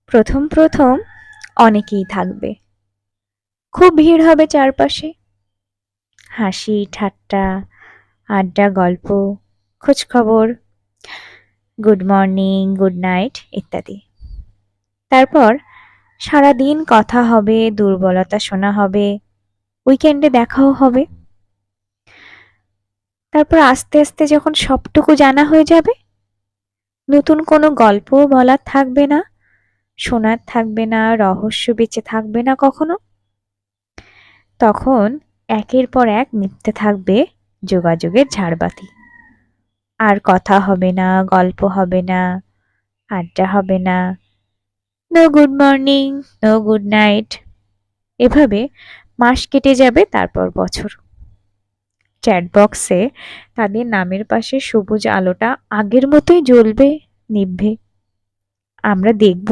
প্রথম প্রথম অনেকেই থাকবে, খুব ভিড় হবে চারপাশে। হাসি ঠাট্টা, আড্ডা, গল্প, খোঁজ খবর, গুড মর্নিং, গুড নাইট ইত্যাদি। তারপর সারাদিন কথা হবে, দুর্বলতা শোনা হবে, উইকেন্ডে দেখাও হবে। তারপর আস্তে আস্তে যখন সবটুকু জানা হয়ে যাবে, নতুন কোনো গল্পও বলার থাকবে না, শোনার থাকবে না, রহস্য বেঁচে থাকবে না কখনো। তখন একের পর এক নিভতে থাকবে যোগাযোগের ঝাড়বাতি। আর কথা হবে না, গল্প হবে না, আড্ডা হবে না, no good morning, no good night. এভাবে মাস কেটে যাবে, তারপর বছর। চ্যাট বক্সে তাদের নামের পাশে সবুজ আলোটা আগের মতোই জ্বলবে, নিভবে। আমরা দেখব